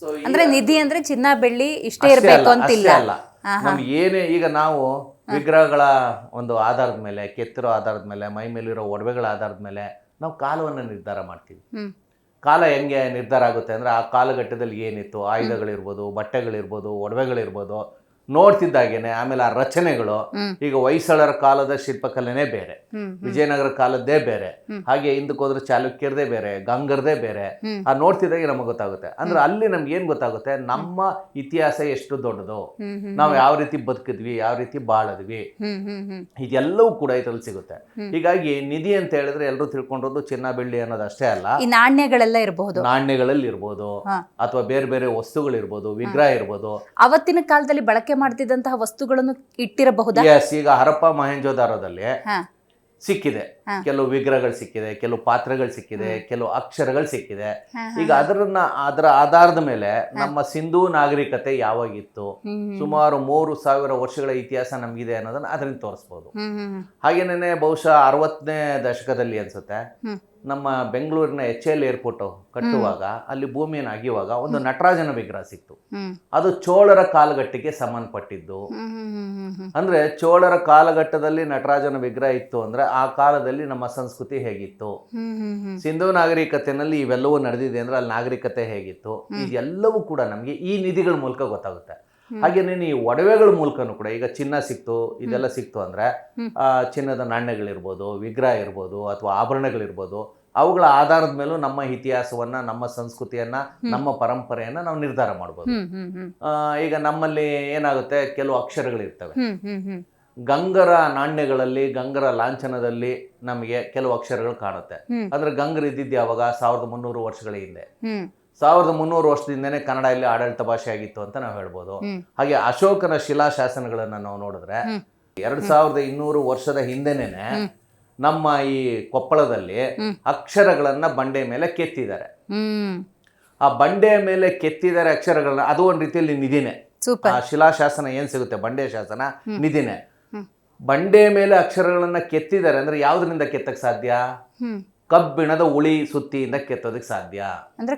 So ಅಂದ್ರೆ ನಿಧಿ ಅಂದ್ರೆ ಚಿನ್ನ ಬೆಳ್ಳಿ ಇಷ್ಟೇ ಅಷ್ಟೇ ಇರಬೇಕು ಅಲ್ಲ, ಅಂತಿಲ್ಲ. ಅಷ್ಟೇ ಅಲ್ಲ. ನಮ್ಗೆ ಏನೇ ಈಗ ನಾವು ವಿಗ್ರಹಗಳ ಒಂದು ಆಧಾರದ ಮೇಲೆ, ಕೆತ್ತಿರೋ ಆಧಾರದ ಮೇಲೆ, ಮೈ ಮೇಲಿರೋ ಒಡವೆಗಳ ಆಧಾರದ ಮೇಲೆ ನಾವು ಕಾಲವನ್ನು ನಿರ್ಧಾರ ಮಾಡ್ತೀವಿ. ಕಾಲ ಹೆಂಗೆ ನಿರ್ಧಾರ ಆಗುತ್ತೆ ಅಂದ್ರೆ ಆ ಕಾಲಘಟ್ಟದಲ್ಲಿ ಏನಿತ್ತು, ಆಯುಧಗಳಿರ್ಬೋದು, ಬಟ್ಟೆಗಳಿರ್ಬೋದು, ಒಡವೆಗಳಿರ್ಬೋದು, ನೋಡ್ತಿದ್ದಾಗೇನೆ ಆಮೇಲೆ ಆ ರಚನೆಗಳು. ಈಗ ಹೊಯ್ಸಳರ ಕಾಲದ ಶಿಲ್ಪಕಲೆನೇ ಬೇರೆ, ವಿಜಯನಗರ ಕಾಲದ್ದೇ ಬೇರೆ, ಹಾಗೆ ಹಿಂದಕ್ಕೆ ಹೋದ್ರೆ ಚಾಲುಕ್ಯರದೇ ಬೇರೆ, ಗಂಗರದೇ ಬೇರೆ. ಆ ನೋಡ್ತಿದ್ದಾಗೆ ನಮಗೆ ಗೊತ್ತಾಗುತ್ತೆ. ಅಂದ್ರೆ ಅಲ್ಲಿ ನಮ್ಗೆ ಏನ್ ಗೊತ್ತಾಗುತ್ತೆ, ನಮ್ಮ ಇತಿಹಾಸ ಎಷ್ಟು ದೊಡ್ಡದು, ನಾವು ಯಾವ ರೀತಿ ಬದುಕಿದ್ವಿ, ಯಾವ ರೀತಿ ಬಾಳದ್ವಿ, ಇದೆಲ್ಲವೂ ಕೂಡ ಇದ್ರಲ್ಲಿ ಸಿಗುತ್ತೆ. ಹೀಗಾಗಿ ನಿಧಿ ಅಂತ ಹೇಳಿದ್ರೆ ಎಲ್ಲರೂ ತಿಳ್ಕೊಂಡಿರೋದು ಚಿನ್ನ ಬೆಳ್ಳಿ ಅನ್ನೋದು ಅಷ್ಟೇ ಅಲ್ಲ, ಈ ನಾಣ್ಯಗಳೆಲ್ಲ ಇರಬಹುದು, ನಾಣ್ಯಗಳಲ್ಲಿ ಇರ್ಬೋದು, ಅಥವಾ ಬೇರೆ ಬೇರೆ ವಸ್ತುಗಳಿರ್ಬೋದು, ವಿಗ್ರಹ ಇರ್ಬೋದು. ಅವತ್ತಿನ ಕಾಲದಲ್ಲಿ ಬಳಕೆ ಮಾಡ್ತಿದ್ದಂತಹ ವಸ್ತುಗಳನ್ನು ಇಟ್ಟಿರಬಹುದಾ? ಎಸ್, ಈಗ ಹರಪ್ಪ ಮಹೇಂಜೋದಾರೋದಲ್ಲಿ ಸಿಕ್ಕಿದೆ, ಕೆಲವು ವಿಗ್ರಹಗಳು ಸಿಕ್ಕಿದೆ, ಕೆಲವು ಪಾತ್ರೆಗಳು ಸಿಕ್ಕಿದೆ, ಕೆಲವು ಅಕ್ಷರಗಳು ಸಿಕ್ಕಿದೆ. ಈಗ ಅದರ ಆಧಾರದ ಮೇಲೆ ನಮ್ಮ ಸಿಂಧೂ ನಾಗರಿಕತೆ ಯಾವಾಗಿತ್ತು, ಸುಮಾರು 3000 ವರ್ಷಗಳ ಇತಿಹಾಸ ನಮಗಿದೆ ಅನ್ನೋದನ್ನ ಅದರಿಂದ ತೋರಿಸ್ಬೋದು. ಹಾಗೇನೇ ಬಹುಶಃ 60ನೇ ದಶಕದಲ್ಲಿ ಅನ್ಸುತ್ತೆ, ನಮ್ಮ ಬೆಂಗಳೂರಿನ HL ಏರ್ಪೋರ್ಟ್ ಕಟ್ಟುವಾಗ ಅಲ್ಲಿ ಭೂಮಿಯನ್ನು ಅಗಿಯುವಾಗ ಒಂದು ನಟರಾಜನ ವಿಗ್ರಹ ಸಿಕ್ತು. ಅದು ಚೋಳರ ಕಾಲಘಟ್ಟಕ್ಕೆ ಸಂಬಂಧಪಟ್ಟಿದ್ದು. ಅಂದ್ರೆ ಚೋಳರ ಕಾಲಘಟ್ಟದಲ್ಲಿ ನಟರಾಜನ ವಿಗ್ರಹ ಇತ್ತು ಅಂದ್ರೆ ಆ ಕಾಲದಲ್ಲಿ ನಮ್ಮ ಸಂಸ್ಕೃತಿ ಹೇಗಿತ್ತು, ಸಿಂಧೂ ನಾಗರಿಕತೆಯಲ್ಲಿ ಇವೆಲ್ಲವೂ ನಡೆದಿದೆ ಅಂದ್ರೆ ಅಲ್ಲಿ ನಾಗರಿಕತೆ ಹೇಗಿತ್ತು, ಇದೆಲ್ಲವೂ ಕೂಡ ನಮಗೆ ಈ ನಿಧಿಗಳ ಮೂಲಕ ಗೊತ್ತಾಗುತ್ತೆ. ಹಾಗೇನೆ ಈ ಒಡವೆಗಳ ಮೂಲಕನೂ ಕೂಡ, ಈಗ ಚಿನ್ನ ಸಿಕ್ತು, ಇದೆಲ್ಲ ಸಿಕ್ತು ಅಂದ್ರೆ ಚಿನ್ನದ ನಾಣ್ಯಗಳಿರ್ಬೋದು, ವಿಗ್ರಹ ಇರ್ಬೋದು, ಅಥವಾ ಆಭರಣಗಳಿರ್ಬೋದು, ಅವುಗಳ ಆಧಾರದ ಮೇಲೂ ನಮ್ಮ ಇತಿಹಾಸವನ್ನ, ನಮ್ಮ ಸಂಸ್ಕೃತಿಯನ್ನ, ನಮ್ಮ ಪರಂಪರೆಯನ್ನ ನಾವು ನಿರ್ಧಾರ ಮಾಡ್ಬೋದು. ಈಗ ನಮ್ಮಲ್ಲಿ ಏನಾಗುತ್ತೆ, ಕೆಲವು ಅಕ್ಷರಗಳಿರ್ತವೆ. ಗಂಗರ ನಾಣ್ಯಗಳಲ್ಲಿ, ಗಂಗರ ಲಾಂಛನದಲ್ಲಿ ನಮಗೆ ಕೆಲವು ಅಕ್ಷರಗಳು ಕಾಣುತ್ತೆ. ಅಂದ್ರೆ ಗಂಗರು ಇದ್ದಿದ್ದು ಯಾವಾಗ, 1300 ವರ್ಷಗಳ ಹಿಂದೆ. 1300 ವರ್ಷದಿಂದನೇ ಕನ್ನಡ ಇಲ್ಲಿ ಆಡಳಿತ ಭಾಷೆ ಆಗಿತ್ತು ಅಂತ ನಾವು ಹೇಳ್ಬೋದು. ಹಾಗೆ ಅಶೋಕನ ಶಿಲಾಶಾಸನಗಳನ್ನ ನಾವು ನೋಡಿದ್ರೆ 2200 ವರ್ಷದ ಹಿಂದೆನೇನೆ ನಮ್ಮ ಈ ಕೊಪ್ಪಳದಲ್ಲಿ ಅಕ್ಷರಗಳನ್ನ ಬಂಡೆ ಮೇಲೆ ಕೆತ್ತಿದ್ದಾರೆ. ಆ ಬಂಡೆಯ ಮೇಲೆ ಕೆತ್ತಿದ್ದಾರೆ ಅಕ್ಷರಗಳನ್ನ, ಅದು ಒಂದು ರೀತಿಯಲ್ಲಿ ನಿಧಿನೇ. ಆ ಶಿಲಾಶಾಸನ ಏನ್ ಸಿಗುತ್ತೆ, ಬಂಡೆ ಶಾಸನ, ನಿಧಿನೇ. ಬಂಡೆ ಮೇಲೆ ಅಕ್ಷರಗಳನ್ನ ಕೆತ್ತಿದ್ದಾರೆ ಅಂದ್ರೆ ಯಾವ್ದ್ರಿಂದ ಕೆತ್ತಕ್ ಸಾಧ್ಯ? ಕಬ್ಬಿಣದ ಉಳಿ ಸುತ್ತಿಯಿಂದ ಕೆತ್ತೋದಕ್ಕೆ ಸಾಧ್ಯ. ಅಂದ್ರೆ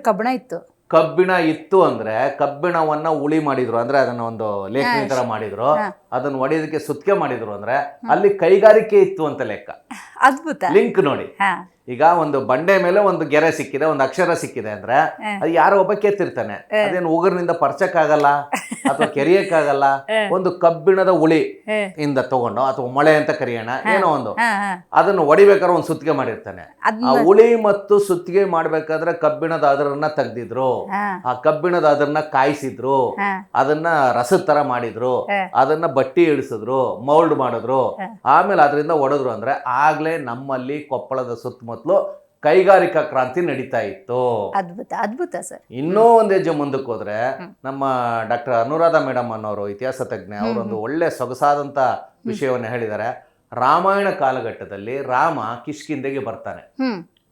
ಕಬ್ಬಿಣ ಇತ್ತು ಅಂದ್ರೆ ಕಬ್ಬಿಣವನ್ನ ಉಳಿ ಮಾಡಿದ್ರು ಅಂದ್ರೆ ಅದನ್ನ ಒಂದು ಲೇಖನಿ ತರ ಮಾಡಿದ್ರು, ಅದನ್ನ ಒಡೆಯೋದಕ್ಕೆ ಸುತ್ತಿಗೆ ಮಾಡಿದ್ರು ಅಂದ್ರೆ ಅಲ್ಲಿ ಕೈಗಾರಿಕೆ ಇತ್ತು ಅಂತ ಲೆಕ್ಕ. ಅದ್ಭುತ ಲಿಂಕ್ ನೋಡಿ. ಈಗ ಒಂದು ಬಂಡೆ ಮೇಲೆ ಒಂದು ಗೆರೆ ಸಿಕ್ಕಿದೆ, ಒಂದು ಅಕ್ಷರ ಸಿಕ್ಕಿದೆ ಅಂದ್ರೆ ಅದು ಯಾರೋ ಒಬ್ಬ ಕೆತ್ತಿರ್ತಾನೆ, ಅದೇನು ಉಗುರಿನಿಂದ ಪರ್ಚಕ್ಕಾಗಲ್ಲ ಅಥವಾ ಕೆರಿಯಕ್ಕಾಗಲ್ಲ. ಒಂದು ಕಬ್ಬಿಣದ ಉಳಿ ಇಂದ ತಗೊಂಡು, ಅಥವಾ ಮೊಳೆ ಅಂತ ಕರಿಯೋಣ, ಏನೋ ಒಂದು, ಅದನ್ನು ಹೊಡಿಬೇಕಾದ್ರೆ ಒಂದು ಸುತ್ತಿಗೆ ಮಾಡಿರ್ತಾನೆ. ಆ ಉಳಿ ಮತ್ತು ಸುತ್ತಿಗೆ ಮಾಡ್ಬೇಕಾದ್ರೆ ಕಬ್ಬಿಣದ ಅದರನ್ನ ತೆಗ್ದಿದ್ರು, ಆ ಕಬ್ಬಿಣದ ಅದನ್ನ ಕಾಯಿಸಿದ್ರು, ಅದನ್ನ ರಸದ ತರ ಮಾಡಿದ್ರು, ಅದನ್ನ ಬಟ್ಟಿ ಇಳಿಸಿದ್ರು, ಮೌಲ್ಡ್ ಮಾಡಿದ್ರು, ಆಮೇಲೆ ಅದರಿಂದ ಹೊಡೆದ್ರು ಅಂದ್ರೆ ಆಗ್ಲೇ ನಮ್ಮಲ್ಲಿ ಕೊಪ್ಪಳದ ಸುತ್ತಮುತ್ತಲು ಕೈಗಾರಿಕಾ ಕ್ರಾಂತಿ ನಡೀತಾ ಇತ್ತು. ಅದ್ಭುತ ಅದ್ಭುತ ಸರ್. ಇನ್ನೂ ಒಂದ್ ಹೆಜ್ಜೆ ಮುಂದಕ್ಕೆ ಹೋದ್ರೆ ನಮ್ಮ ಡಾಕ್ಟರ್ ಅನುರಾಧ ಮೇಡಮ್ ಅನ್ನೋರು ಇತಿಹಾಸ ತಜ್ಞೆ, ಅವರೊಂದು ಒಳ್ಳೆ ಸೊಗಸಾದಂತ ವಿಷಯವನ್ನ ಹೇಳಿದ್ದಾರೆ. ರಾಮಾಯಣ ಕಾಲಘಟ್ಟದಲ್ಲಿ ರಾಮ ಕಿಷ್ಕಿಂಧೆಗೆ ಬರ್ತಾನೆ.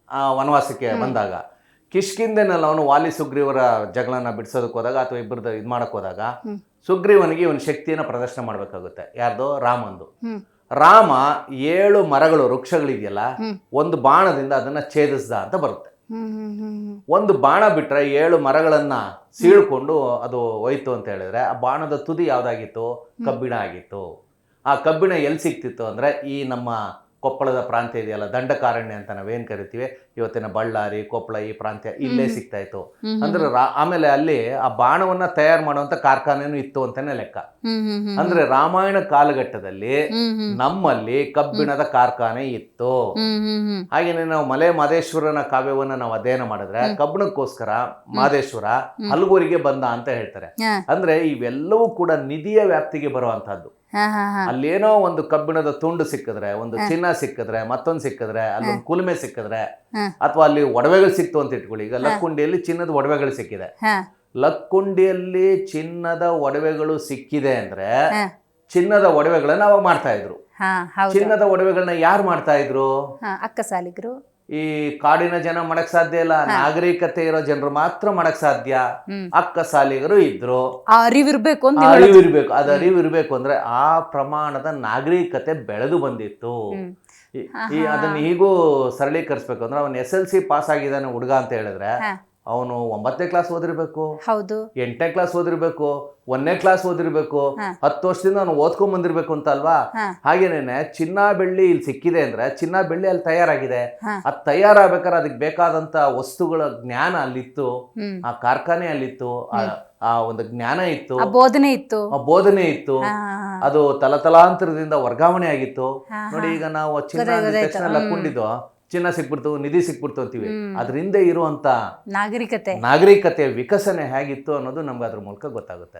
ಆ ವನವಾಸಕ್ಕೆ ಬಂದಾಗ ಕಿಷ್ಕಿಂಧೆನಲ್ಲಿ ಅವನು ವಾಲಿ ಸುಗ್ರೀವರ ಜಗಳನ್ನ ಬಿಡಿಸೋದಕ್ಕೆ ಹೋದಾಗ, ಅಥವಾ ಇಬ್ಬರದ್ದು ಇದು ಮಾಡಕ್ ಹೋದಾಗ, ಸುಗ್ರೀವನಿಗೆ ಇವನ್ ಶಕ್ತಿಯನ್ನ ಪ್ರದರ್ಶನ ಮಾಡ್ಬೇಕಾಗುತ್ತೆ. ಯಾರ್ದು? ರಾಮಂದು. ರಾಮ 7 ಮರಗಳು, ವೃಕ್ಷಗಳಿದೆಯಲ್ಲ, ಒಂದು ಬಾಣದಿಂದ ಅದನ್ನ ಛೇದಿಸ್ದ ಅಂತ ಬರುತ್ತೆ. ಒಂದು ಬಾಣ ಬಿಟ್ರೆ 7 ಮರಗಳನ್ನ ಸೀಳ್ಕೊಂಡು ಅದು ಹೋಯ್ತು ಅಂತ ಹೇಳಿದ್ರೆ, ಆ ಬಾಣದ ತುದಿ ಯಾವ್ದಾಗಿತ್ತು? ಕಬ್ಬಿಣ ಆಗಿತ್ತು. ಆ ಕಬ್ಬಿಣ ಎಲ್ಲಿ ಸಿಕ್ತಿತ್ತು ಅಂದ್ರೆ ಈ ನಮ್ಮ ಕೊಪ್ಪಳದ ಪ್ರಾಂತ್ಯ ಇದೆಯಲ್ಲ, ದಂಡಕಾರಣ್ಯ ಅಂತ ನಾವೇನ್ ಕರಿತೀವಿ, ಇವತ್ತಿನ ಬಳ್ಳಾರಿ, ಕೊಪ್ಪಳ, ಈ ಪ್ರಾಂತ್ಯ, ಇಲ್ಲೇ ಸಿಗ್ತಾ ಇತ್ತು. ಅಂದ್ರೆ ಆಮೇಲೆ ಅಲ್ಲಿ ಆ ಬಾಣವನ್ನ ತಯಾರು ಮಾಡುವಂತ ಕಾರ್ಖಾನೆನೂ ಇತ್ತು ಅಂತಾನೆ ಲೆಕ್ಕ. ಅಂದ್ರೆ ರಾಮಾಯಣ ಕಾಲಘಟ್ಟದಲ್ಲಿ ನಮ್ಮಲ್ಲಿ ಕಬ್ಬಿಣದ ಕಾರ್ಖಾನೆ ಇತ್ತು. ಹಾಗೇನೆ ನಾವು ಮಲೆ ಮಾದೇಶ್ವರನ ಕಾವ್ಯವನ್ನ ನಾವು ಅಧ್ಯಯನ ಮಾಡಿದ್ರೆ ಕಬ್ಬಿಣಕ್ಕೋಸ್ಕರ ಮಾದೇಶ್ವರ ಹಲಗೂರಿಗೆ ಬಂದ ಅಂತ ಹೇಳ್ತಾರೆ. ಅಂದ್ರೆ ಇವೆಲ್ಲವೂ ಕೂಡ ನಿಧಿಯ ವ್ಯಾಪ್ತಿಗೆ ಬರುವಂತಹದ್ದು. ಅಲ್ಲೇನೋ ಒಂದು ಕಬ್ಬಿಣದ ತುಂಡು ಸಿಕ್ಕಿದ್ರೆ, ಒಂದು ಚಿನ್ನ ಸಿಕ್ಕಿದ್ರೆ, ಮತ್ತೊಂದು ಸಿಕ್ಕಿದ್ರೆ, ಅಲ್ಲೊಂದು ಕುಲುಮೆ ಸಿಕ್ಕಿದ್ರೆ, ಅಥವಾ ಅಲ್ಲಿ ಒಡವೆಗಳು ಸಿಕ್ತು ಅಂತ ಇಟ್ಕೊಳ್ಳಿ. ಈಗ ಲಕ್ಕುಂಡಿಯಲ್ಲಿ ಚಿನ್ನದ ಒಡವೆಗಳು ಸಿಕ್ಕಿದೆ, ಲಕ್ಕುಂಡಿಯಲ್ಲಿ ಚಿನ್ನದ ಒಡವೆಗಳು ಸಿಕ್ಕಿದೆ ಅಂದ್ರೆ ಚಿನ್ನದ ಒಡವೆಗಳನ್ನ ಅವಾಗ ಮಾಡ್ತಾ ಇದ್ರು. ಚಿನ್ನದ ಒಡವೆಗಳನ್ನ ಯಾರು ಮಾಡ್ತಾ ಇದ್ರು? ಅಕ್ಕಸಾಲಿಗರು. ಈ ಕಾಡಿನ ಜನ ಮಾಡಕ್ ಸಾಧ್ಯ ಇಲ್ಲ, ನಾಗರಿಕತೆ ಇರೋ ಜನರು ಮಾತ್ರ ಮಾಡಕ್ ಸಾಧ್ಯ. ಅಕ್ಕಸಾಲಿಗರು ಇದ್ರು, ಅರಿವಿರ್ಬೇಕು. ಅದು ಅರಿವಿರ್ಬೇಕು ಅಂದ್ರೆ ಆ ಪ್ರಮಾಣದ ನಾಗರಿಕತೆ ಬೆಳೆದು ಬಂದಿತ್ತು. ಅದನ್ನ ಹೀಗೂ ಸರಳೀಕರಿಸ್ಬೇಕು ಅಂದ್ರೆ, ಅವನ್ SLC ಪಾಸ್ ಆಗಿದ್ದಾನೆ ಹುಡುಗ ಅಂತ ಹೇಳಿದ್ರೆ ಅವನು 9ನೇ ಕ್ಲಾಸ್ ಓದಿರ್ಬೇಕು, ಹೌದು 8ನೇ ಕ್ಲಾಸ್ ಓದಿರ್ಬೇಕು, 1ನೇ ಕ್ಲಾಸ್ ಓದಿರ್ಬೇಕು, 10 ವರ್ಷದಿಂದ ಅವನು ಓದ್ಕೊಂಡ್ ಬಂದಿರ್ಬೇಕು ಅಂತ ಅಲ್ವಾ. ಹಾಗೇನೇನೆ ಚಿನ್ನ ಬೆಳ್ಳಿ ಇಲ್ಲಿ ಸಿಕ್ಕಿದೆ ಅಂದ್ರೆ ಚಿನ್ನ ಬೆಳ್ಳಿ ಅಲ್ಲಿ ತಯಾರಾಗಿದೆ. ಅದ್ ತಯಾರಾಗ್ಬೇಕಾದ್ರೆ ಅದಕ್ಕೆ ಬೇಕಾದಂತ ವಸ್ತುಗಳ ಜ್ಞಾನ ಅಲ್ಲಿತ್ತು, ಆ ಕಾರ್ಖಾನೆ ಅಲ್ಲಿತ್ತು, ಆ ಒಂದು ಜ್ಞಾನ ಇತ್ತು, ಬೋಧನೆ ಇತ್ತು, ಆ ಬೋಧನೆ ಇತ್ತು, ಅದು ತಲತಲಾಂತರದಿಂದ ವರ್ಗಾವಣೆ ಆಗಿತ್ತು. ನೋಡಿ ಈಗ ನಾವು ಚಿನ್ನ ಅಂದಿದ ತಕ್ಷಣ ಲಕ್ಕೊಂಡಿದ್ದು ಚಿನ್ನ ಸಿಕ್ಬಿಡ್ತು, ನಿಧಿ ಸಿಕ್ಬಿಡ್ತು ಅಂತೀವಿ. ಅದ್ರ ಹಿಂದೆ ಇರುವಂತ ನಾಗರಿಕತೆ ನಾಗರಿಕತೆಯ ವಿಕಸನೆ ಹೇಗಿತ್ತು ಅನ್ನೋದು ನಮ್ಗೆ ಅದ್ರ ಮೂಲಕ ಗೊತ್ತಾಗುತ್ತೆ.